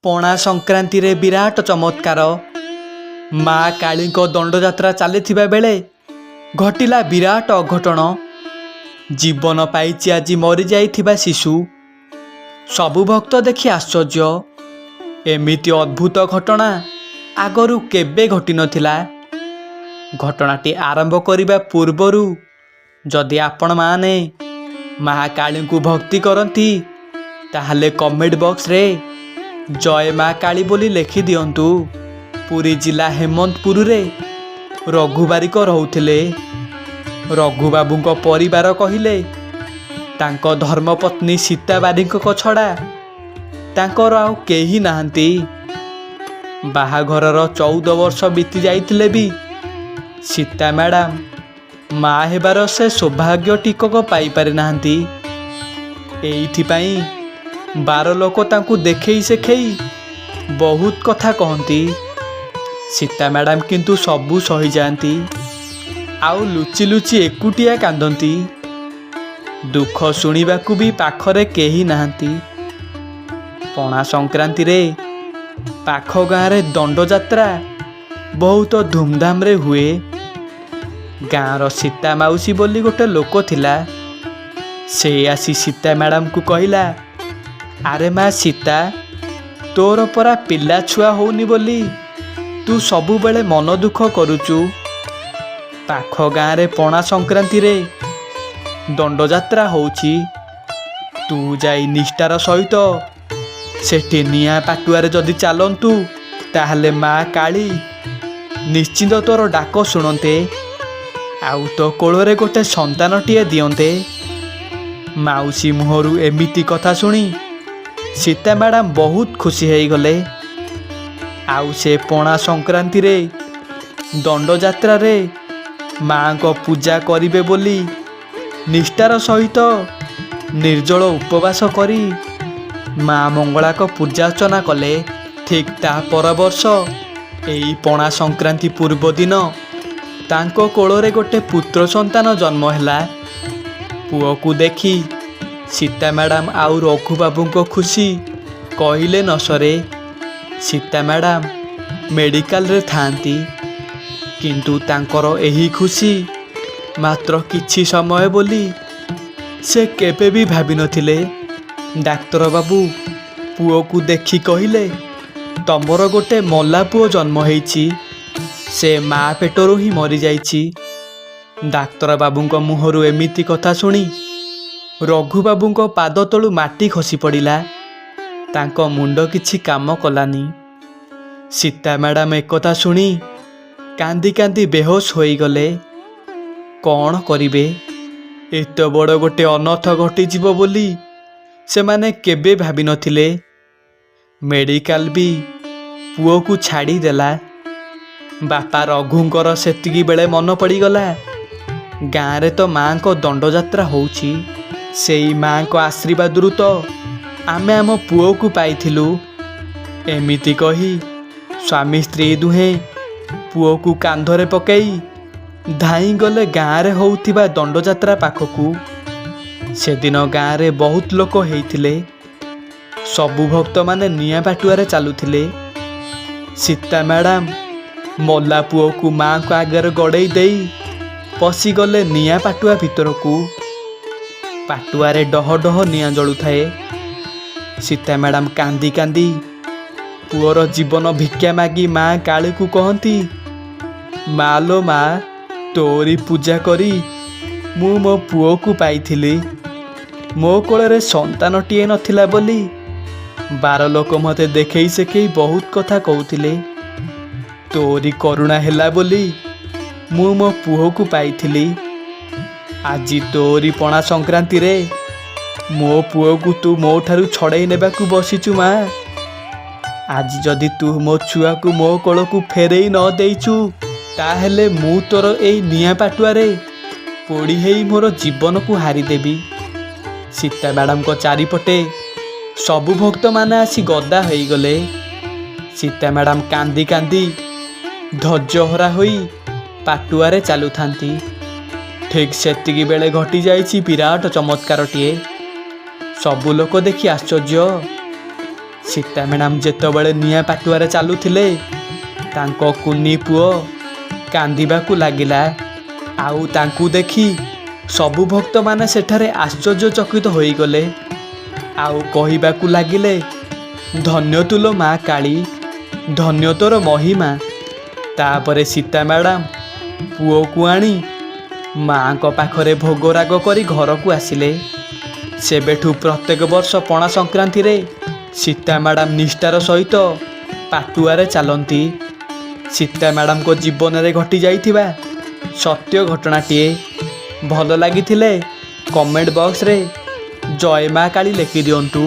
ପଣା ସଂକ୍ରାନ୍ତିରେ ବିରାଟ ଚମତ୍କାର। ମା କାଳୀଙ୍କ ଦଣ୍ଡଯାତ୍ରା ଚାଲିଥିବା ବେଳେ ଘଟିଲା ବିରାଟ ଅଘଟଣ। ଜୀବନ ପାଇଛି ଆଜି ମରିଯାଇଥିବା ଶିଶୁ। ସବୁ ଭକ୍ତ ଦେଖି ଆଶ୍ଚର୍ଯ୍ୟ। ଏମିତି ଅଦ୍ଭୁତ ଘଟଣା ଆଗରୁ କେବେ ଘଟିନଥିଲା। ଘଟଣାଟି ଆରମ୍ଭ କରିବା ପୂର୍ବରୁ ଯଦି ଆପଣମାନେ ମା କାଳୀଙ୍କୁ ଭକ୍ତି କରନ୍ତି ତାହେଲେ କମେଣ୍ଟ ବକ୍ସରେ ଜୟ ମା କାଳୀ ବୋଲି ଲେଖିଦିଅନ୍ତୁ। ପୁରୀ ଜିଲ୍ଲା ହେମନ୍ତପୁରରେ ରଘୁ ବାରିକ ରହୁଥିଲେ। ରଘୁବାବୁଙ୍କ ପରିବାର କହିଲେ ତାଙ୍କ ଧର୍ମପତ୍ନୀ ସୀତା ବାରିକଙ୍କ ଛଡ଼ା ତାଙ୍କର ଆଉ କେହି ନାହାନ୍ତି। ବାହାଘରର 14 ବର୍ଷ ବିତି ଯାଇଥିଲେ ବି ସୀତା ମ୍ୟାଡ଼ାମ ମା ହେବାର ସେ ସୌଭାଗ୍ୟ ଟିକକ ପାଇପାରିନାହାନ୍ତି। ଏଇଥିପାଇଁ 12 ଲୋକ ତାଙ୍କୁ ଦେଖେଇ ସେଖେଇ ବହୁତ କଥା କହନ୍ତି। ସୀତା ମ୍ୟାଡ଼ାମ କିନ୍ତୁ ସବୁ ସହିଯାଆନ୍ତି ଆଉ ଲୁଚି ଲୁଚି ଏକୁଟିଆ କାନ୍ଦନ୍ତି। ଦୁଃଖ ଶୁଣିବାକୁ ବି ପାଖରେ କେହି ନାହାନ୍ତି। ପଣା ସଂକ୍ରାନ୍ତିରେ ପାଖ ଗାଁରେ ଦଣ୍ଡଯାତ୍ରା ବହୁତ ଧୁମଧାମରେ ହୁଏ। ଗାଁର ସୀତା ମାଉସୀ ବୋଲି ଗୋଟେ ଲୋକ ଥିଲା। ସେ ଆସି ସୀତା ମ୍ୟାଡ଼ାମକୁ କହିଲା, ଆରେ ମା ସୀତା, ତୋର ପରା ପିଲା ଛୁଆ ହଉନି ବୋଲି ତୁ ସବୁବେଳେ ମନ ଦୁଃଖ କରୁଛୁ। ପାଖ ଗାଁରେ ପଣା ସଂକ୍ରାନ୍ତିରେ ଦଣ୍ଡଯାତ୍ରା ହଉଛି। ତୁ ଯାଇ ନିଷ୍ଠାର ସହିତ ସେଠି ନିଆଁ ପାଟୁଆରେ ଯଦି ଚାଲନ୍ତୁ ତାହେଲେ ମା କାଳୀ ନିଶ୍ଚିନ୍ତ ତୋର ଡାକ ଶୁଣନ୍ତେ ଆଉ ତୋ କୋଳରେ ଗୋଟେ ସନ୍ତାନଟିଏ ଦିଅନ୍ତେ। ମାଉସୀ ମୁହଁରୁ ଏମିତି କଥା ଶୁଣି ସୀତା ମ୍ୟାଡ଼ାମ ବହୁତ ଖୁସି ହେଇଗଲେ। ଆଉ ସେ ପଣା ସଂକ୍ରାନ୍ତିରେ ଦଣ୍ଡଯାତ୍ରାରେ ମାଙ୍କ ପୂଜା କରିବେ ବୋଲି ନିଷ୍ଠାର ସହିତ ନିର୍ଜଳ ଉପବାସ କରି ମା ମଙ୍ଗଳାଙ୍କ ପୂଜାର୍ଚ୍ଚନା କଲେ। ଠିକ୍ ତା ପର ବର୍ଷ ଏଇ ପଣା ସଂକ୍ରାନ୍ତି ପୂର୍ବ ଦିନ ତାଙ୍କ କୋଳରେ ଗୋଟେ ପୁତ୍ର ସନ୍ତାନ ଜନ୍ମ ହେଲା। ପୁଅକୁ ଦେଖି ସୀତା ମ୍ୟାଡ଼ାମ ଆଉ ରଘୁବାବୁଙ୍କ ଖୁସି କହିଲେ ନ ସରେ। ସୀତା ମ୍ୟାଡ଼ାମ ମେଡ଼ିକାଲରେ ଥାଆନ୍ତି, କିନ୍ତୁ ତାଙ୍କର ଏହି ଖୁସି ମାତ୍ର କିଛି ସମୟ ବୋଲି ସେ କେବେ ବି ଭାବିନଥିଲେ। ଡାକ୍ତର ବାବୁ ପୁଅକୁ ଦେଖି କହିଲେ, ତମର ଗୋଟେ ମଲା ପୁଅ ଜନ୍ମ ହେଇଛି। ସେ ମା ପେଟରୁ ହିଁ ମରିଯାଇଛି। ଡାକ୍ତର ବାବୁଙ୍କ ମୁହଁରୁ ଏମିତି କଥା ଶୁଣି ରଘୁବାବୁଙ୍କ ପାଦ ତଳୁ ମାଟି ଖସି ପଡ଼ିଲା। ତାଙ୍କ ମୁଣ୍ଡ କିଛି କାମ କଲାନି। ସୀତା ମ୍ୟାଡ଼ାମ ଏକଥା ଶୁଣି କାନ୍ଦି କାନ୍ଦି ବେହୋସ ହୋଇଗଲେ। କ'ଣ କରିବେ? ଏତେ ବଡ଼ ଗୋଟେ ଅନର୍ଥ ଘଟିଯିବ ବୋଲି ସେମାନେ କେବେ ଭାବିନଥିଲେ। ମେଡ଼ିକାଲ ବି ପୁଅକୁ ଛାଡ଼ିଦେଲା। ବାପା ରଘୁଙ୍କର ସେତିକି ବେଳେ ମନେ ପଡ଼ିଗଲା, ଗାଁରେ ତ ମାଙ୍କ ଦଣ୍ଡଯାତ୍ରା ହେଉଛି। ସେଇ ମାଙ୍କ ଆଶୀର୍ବାଦରୁ ତ ଆମେ ଆମ ପୁଅକୁ ପାଇଥିଲୁ। ଏମିତି କହି ସ୍ୱାମୀ ସ୍ତ୍ରୀ ଦୁହେଁ ପୁଅକୁ କାନ୍ଧରେ ପକାଇ ଧାଇଁଗଲେ ଗାଁରେ ହେଉଥିବା ଦଣ୍ଡଯାତ୍ରା ପାଖକୁ। ସେଦିନ ଗାଁରେ ବହୁତ ଲୋକ ହେଇଥିଲେ। ସବୁ ଭକ୍ତମାନେ ନିଆଁ ପାଟୁଆରେ ଚାଲୁଥିଲେ। ସୀତା ମ୍ୟାଡ଼ାମ ମଲା ପୁଅକୁ ମାଙ୍କ ଆଗରେ ଗଡ଼େଇ ଦେଇ ପଶିଗଲେ ନିଆଁ ପାଟୁଆ ଭିତରକୁ। ପାଟୁଆରେ ଡହ ଡହ ନିଆଁ ଜଳୁଥାଏ। ସୀତା ମ୍ୟାଡ଼ାମ କାନ୍ଦି କାନ୍ଦି ପୁଅର ଜୀବନ ଭିକ୍ଷା ମାଗି ମା କାଳୀକୁ କହନ୍ତି, ମା ଲୋ ମା, ତୋରି ପୂଜା କରି ମୁଁ ମୋ ପୁଅକୁ ପାଇଥିଲି। ମୋ କୋଳରେ ସନ୍ତାନଟିଏ ନଥିଲା ବୋଲି 12 ଲୋକ ମୋତେ ଦେଖେଇ ସେଖେଇ ବହୁତ କଥା କହୁଥିଲେ। ତୋରି କରୁଣା ହେଲା ବୋଲି ମୁଁ ମୋ ପୁଅକୁ ପାଇଥିଲି। ଆଜି ତୋରି ପଣା ସଂକ୍ରାନ୍ତିରେ ମୋ ପୁଅକୁ ତୁ ମୋ ଠାରୁ ଛଡ଼େଇ ନେବାକୁ ବସିଛୁ ମା। ଆଜି ଯଦି ତୁ ମୋ ଛୁଆକୁ ମୋ କୋଳକୁ ଫେରେଇ ନ ଦେଇଛୁ ତାହେଲେ ମୁଁ ତୋର ଏଇ ନିଆଁ ପାଟୁଆରେ ପୋଡ଼ି ହେଇ ମୋର ଜୀବନକୁ ହାରିଦେବି। ସୀତା ମ୍ୟାଡ଼ାମଙ୍କ ଚାରିପଟେ ସବୁ ଭକ୍ତମାନେ ଆସି ଗଦା ହୋଇଗଲେ। ସୀତା ମ୍ୟାଡ଼ାମ କାନ୍ଦି କାନ୍ଦି ଧୈର୍ଯ୍ୟହରା ହୋଇ ପାଟୁଆରେ ଚାଲୁଥାନ୍ତି। ଠିକ୍ ସେତିକି ବେଳେ ଘଟିଯାଇଛି ବିରାଟ ଚମତ୍କାରଟିଏ। ସବୁ ଲୋକ ଦେଖି ଆଶ୍ଚର୍ଯ୍ୟ। ସୀତା ମ୍ୟାଡ଼ାମ ଯେତେବେଳେ ନିଆଁ ପାଟୁଆରେ ଚାଲୁଥିଲେ ତାଙ୍କ କୁନି ପୁଅ କାନ୍ଦିବାକୁ ଲାଗିଲା। ଆଉ ତାଙ୍କୁ ଦେଖି ସବୁ ଭକ୍ତମାନେ ସେଠାରେ ଆଶ୍ଚର୍ଯ୍ୟଚକିତ ହୋଇଗଲେ। ଆଉ କହିବାକୁ ଲାଗିଲେ, ଧନ୍ୟ ତୁଲୋ ମା କାଳୀ, ଧନ୍ୟ ତୋର ମହିମା। ତାପରେ ସୀତା ମ୍ୟାଡ଼ାମ ପୁଅକୁ ଆଣି ମାଆଙ୍କ ପାଖରେ ଭୋଗରାଗ କରି ଘରକୁ ଆସିଲେ। ସେବେଠୁ ପ୍ରତ୍ୟେକ ବର୍ଷ ପଣା ସଂକ୍ରାନ୍ତିରେ ସୀତା ମ୍ୟାଡ଼ାମ ନିଷ୍ଠାର ସହିତ ପାଟୁଆରେ ଚାଲନ୍ତି। ସୀତା ମ୍ୟାଡ଼ାମଙ୍କ ଜୀବନରେ ଘଟି ଯାଇଥିବା ସତ୍ୟ ଘଟଣାଟିଏ ଭଲ ଲାଗିଥିଲେ କମେଣ୍ଟ ବକ୍ସରେ ଜୟ ମା କାଳୀ ଲେଖିଦିଅନ୍ତୁ।